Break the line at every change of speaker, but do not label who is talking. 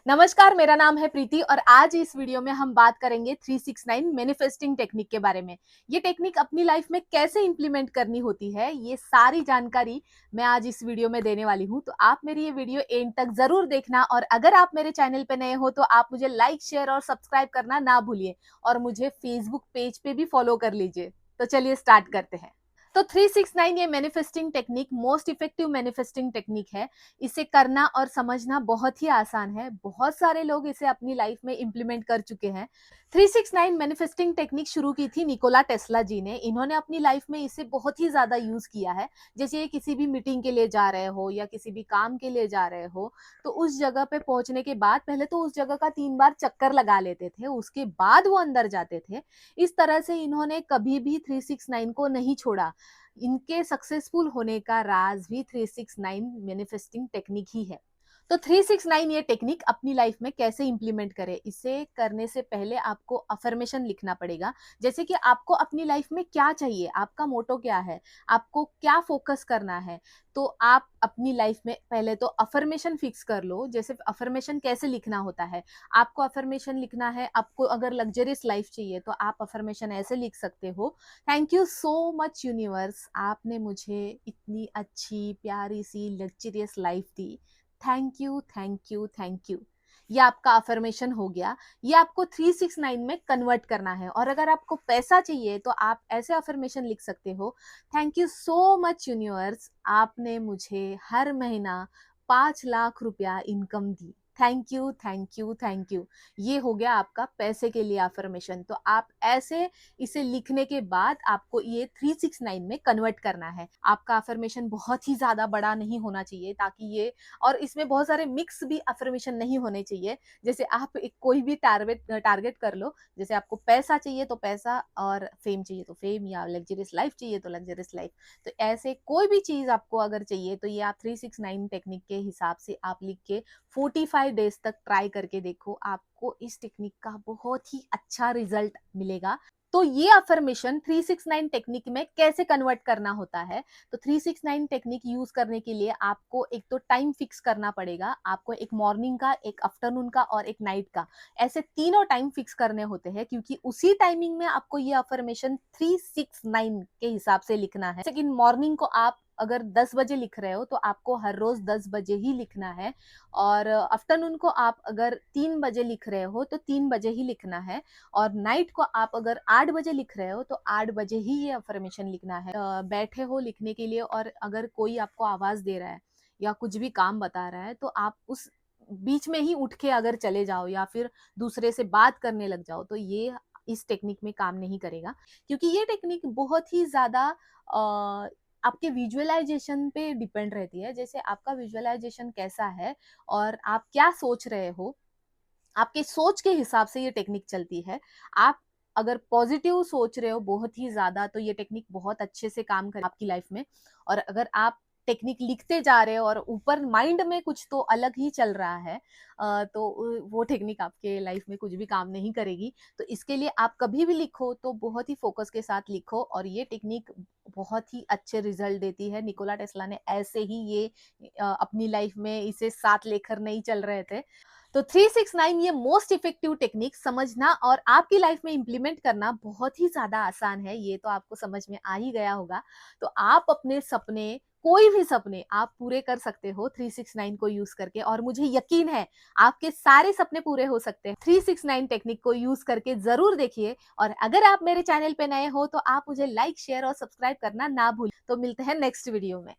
नमस्कार, मेरा नाम है प्रीति और आज इस वीडियो में हम बात करेंगे 369 मैनिफेस्टिंग टेक्निक के बारे में। ये टेक्निक अपनी लाइफ में कैसे इंप्लीमेंट करनी होती है, ये सारी जानकारी मैं आज इस वीडियो में देने वाली हूँ। तो आप मेरी ये वीडियो एंड तक जरूर देखना और अगर आप मेरे चैनल पे नए हो तो आप मुझे लाइक, शेयर और सब्सक्राइब करना ना भूलिए और मुझे फेसबुक पेज पे भी फॉलो कर लीजिए। तो चलिए स्टार्ट करते हैं। तो 369 ये manifesting technique most effective manifesting technique है। इसे करना और समझना बहुत ही आसान है। बहुत सारे लोग इसे अपनी लाइफ में इंप्लीमेंट कर चुके हैं। 369 मैनिफेस्टिंग टेक्निक शुरू की थी निकोला टेस्ला जी ने। इन्होंने अपनी लाइफ में इसे बहुत ही ज्यादा यूज किया है। जैसे ये किसी भी मीटिंग के लिए जा रहे हो या किसी भी काम के लिए जा रहे हो, तो उस जगह पे पहुंचने के बाद पहले तो उस जगह का 3 बार चक्कर लगा लेते थे, उसके बाद वो अंदर जाते थे। इस तरह से इन्होंने कभी भी 369 को नहीं छोड़ा। इनके सक्सेसफुल होने का राज भी 369 मैनिफेस्टिंग टेक्निक ही है। तो 369 ये टेक्निक अपनी लाइफ में कैसे इंप्लीमेंट करें, इसे करने से पहले आपको अफर्मेशन लिखना पड़ेगा। जैसे कि आपको अपनी लाइफ में क्या चाहिए, आपका मोटो क्या है, आपको क्या फोकस करना है। तो आप अपनी लाइफ में पहले तो अफर्मेशन फिक्स कर लो। जैसे अफर्मेशन कैसे लिखना होता है, आपको अफर्मेशन लिखना है। आपको अगर लग्जरियस लाइफ चाहिए तो आप अफर्मेशन ऐसे लिख सकते हो: thank you so much universe, आपने मुझे इतनी अच्छी प्यारी सी लग्जरियस लाइफ दी। Thank you, thank you, thank you. ये आपका अफर्मेशन हो गया। ये आपको 369 में कन्वर्ट करना है। और अगर आपको पैसा चाहिए तो आप ऐसे अफर्मेशन लिख सकते हो: thank you so much universe, आपने मुझे हर महीना 5 लाख रुपया income the. Thank you, thank you, thank you. ये हो गया आपका पैसे के लिए अफर्मेशन। तो आप ऐसे इसे लिखने के बाद आपको ये 369 में कन्वर्ट करना है। आपका अफर्मेशन बहुत ही ज्यादा बड़ा नहीं होना चाहिए, ताकि ये, और इसमें बहुत सारे मिक्स भी अफर्मेशन नहीं होने चाहिए। जैसे आप एक कोई भी टारगेट टारगेट कर लो। जैसे आपको पैसा चाहिए तो पैसा, और फेम चाहिए तो फेम, या लग्जरियस लाइफ चाहिए तो लग्जरियस लाइफ। तो ऐसे कोई भी चीज आपको अगर चाहिए तो ये आप 369 टेक्निक के हिसाब से आप लिख के 45 डेज तक ट्राई करके देखो। आपको इस टेक्निक का बहुत ही अच्छा रिजल्ट मिलेगा। तो ये अफर्मेशन 369 टेक्निक में कैसे कन्वर्ट करना होता है? तो 369 टेक्निक यूज करने के लिए आपको एक तो टाइम फिक्स करना पड़ेगा। आपको एक मॉर्निंग का, एक आफ्टरनून का और एक नाइट का, ऐसे तीनों टाइम फिक्स करने होते हैं, क्योंकि उसी टाइमिंग में आपको ये अफर्मेशन 369 के हिसाब से लिखना है। लेकिन मॉर्निंग को आप अगर 10 बजे लिख रहे हो तो आपको हर रोज 10 बजे ही लिखना है। और आफ्टरनून को आप अगर 3 बजे लिख रहे हो तो 3 बजे ही लिखना है। और नाइट को आप अगर 8 बजे लिख रहे हो तो 8 बजे ही ये अफर्मेशन लिखना है। बैठे हो लिखने के लिए और अगर कोई आपको आवाज दे रहा है या कुछ भी काम बता रहा है तो आप उस बीच में ही उठ के अगर चले जाओ या फिर दूसरे से बात करने लग जाओ तो ये इस टेक्निक में काम नहीं करेगा। क्योंकि ये टेक्निक बहुत ही ज्यादा आपके विजुअलाइजेशन पे डिपेंड रहती है। जैसे आपका विजुअलाइजेशन कैसा है और आप क्या सोच रहे हो, आपके सोच के हिसाब से ये टेक्निक चलती है। आप अगर पॉजिटिव सोच रहे हो बहुत ही ज्यादा तो ये टेक्निक बहुत अच्छे से काम करे आपकी लाइफ में। और अगर आप टेक्निक लिखते जा रहे हो और ऊपर माइंड में कुछ तो अलग ही चल रहा है, तो वो टेक्निक आपके लाइफ में कुछ भी काम नहीं करेगी। तो इसके लिए आप कभी भी लिखो तो बहुत ही फोकस के साथ लिखो। और ये टेक्निक बहुत ही अच्छे रिजल्ट देती है। निकोला टेस्ला ने ऐसे ही ये अपनी लाइफ में इसे साथ लेकर नहीं चल रहे थे। तो 369 ये मोस्ट इफेक्टिव टेक्निक समझना और आपकी लाइफ में इंप्लीमेंट करना बहुत ही ज्यादा आसान है। ये तो आपको समझ में आ ही गया होगा। तो आप अपने सपने, कोई भी सपने आप पूरे कर सकते हो 369 को यूज करके। और मुझे यकीन है आपके सारे सपने पूरे हो सकते हैं। 369 टेक्निक को यूज करके जरूर देखिए। और अगर आप मेरे चैनल पे नए हो तो आप मुझे लाइक, शेयर और सब्सक्राइब करना ना भूलें। तो मिलते हैं नेक्स्ट वीडियो में।